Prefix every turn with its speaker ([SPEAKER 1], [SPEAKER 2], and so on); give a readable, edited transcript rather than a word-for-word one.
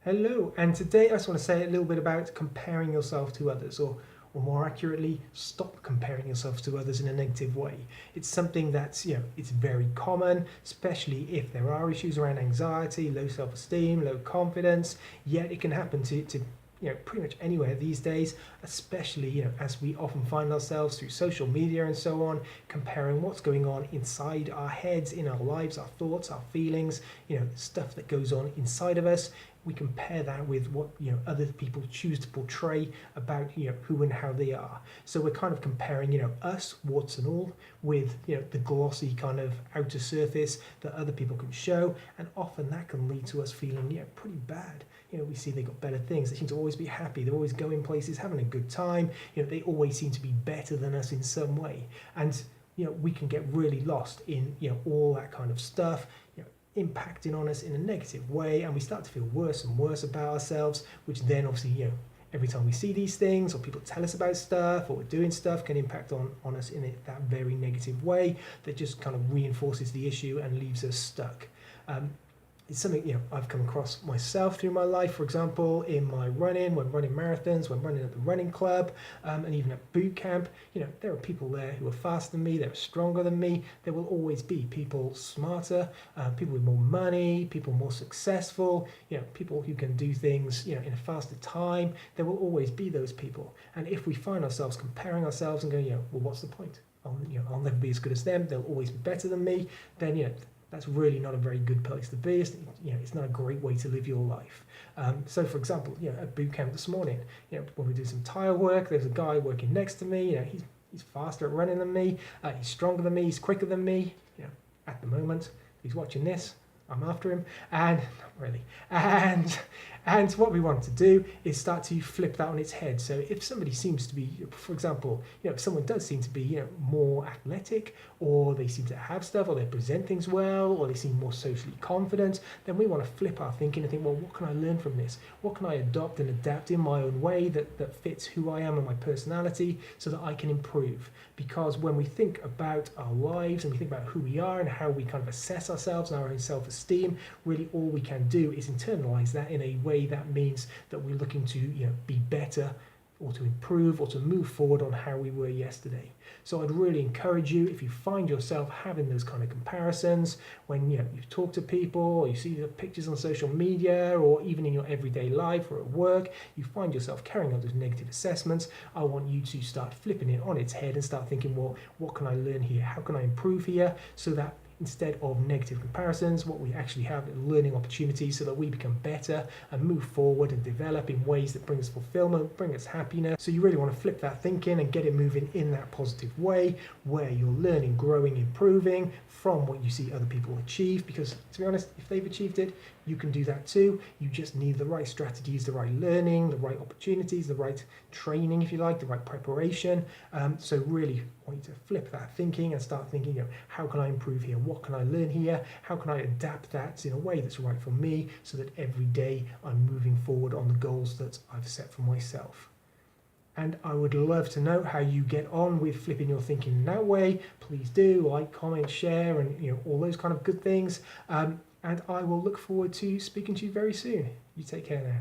[SPEAKER 1] Hello, and today I just want to say a little bit about comparing yourself to others, or more accurately, stop comparing yourself to others in a negative way. It's something that's, it's very common, especially if there are issues around anxiety, low self-esteem, low confidence, yet it can happen to pretty much anywhere these days, especially, as we often find ourselves through social media and so on, comparing what's going on inside our heads, in our lives, our thoughts, our feelings, stuff that goes on inside of us. We compare that with what other people choose to portray about who and how they are. So we're kind of comparing us, warts and all, with the glossy kind of outer surface that other people can show, and often that can lead to us feeling pretty bad. We see they got better things. They seem to always be happy. They're always going places, having a good time. They always seem to be better than us in some way, and we can get really lost in all that kind of stuff. Impacting on us in a negative way, and we start to feel worse and worse about ourselves, which then obviously every time we see these things or people tell us about stuff or we're doing stuff can impact on us in that very negative way that just kind of reinforces the issue and leaves us stuck. It's something I've come across myself through my life. For example, in my running, when running marathons, when running at the running club, and even at boot camp, there are people there who are faster than me, they're stronger than me. There will always be people smarter, people with more money, people more successful, people who can do things in a faster time. There will always be those people. And if we find ourselves comparing ourselves and going, well, what's the point? I'll never be as good as them. They'll always be better than me. Then that's really not a very good place to be. It's not a great way to live your life. So, for example, at boot camp this morning, when we did some tire work, there's a guy working next to me. He's faster at running than me. He's stronger than me. He's quicker than me. At the moment, he's watching this. I'm after him, and not really. And what we want to do is start to flip that on its head. So if somebody seems to be, for example, if someone does seem to be, more athletic, or they seem to have stuff, or they present things well, or they seem more socially confident, then we want to flip our thinking and think, well, what can I learn from this? What can I adopt and adapt in my own way that fits who I am and my personality, so that I can improve? Because when we think about our lives and we think about who we are and how we kind of assess ourselves and our own self-esteem, really all we can do is internalize that in a way that means that we're looking to be better, or to improve, or to move forward on how we were yesterday. So I'd really encourage you, if you find yourself having those kind of comparisons, when you talk to people, or you see the pictures on social media, or even in your everyday life or at work, you find yourself carrying on those negative assessments, I want you to start flipping it on its head and start thinking, well, what can I learn here? How can I improve here? So that instead of negative comparisons, what we actually have is learning opportunities, so that we become better and move forward and develop in ways that bring us fulfillment, bring us happiness. So you really want to flip that thinking and get it moving in that positive way, where you're learning, growing, improving from what you see other people achieve. Because to be honest, if they've achieved it, you can do that too. You just need the right strategies, the right learning, the right opportunities, the right training, if you like, the right preparation. So really I want you to flip that thinking and start thinking, how can I improve here? What can I learn here? How can I adapt that in a way that's right for me, so that every day I'm moving forward on the goals that I've set for myself? And I would love to know how you get on with flipping your thinking in that way. Please do like, comment, share, and all those kind of good things. And I will look forward to speaking to you very soon. You take care now.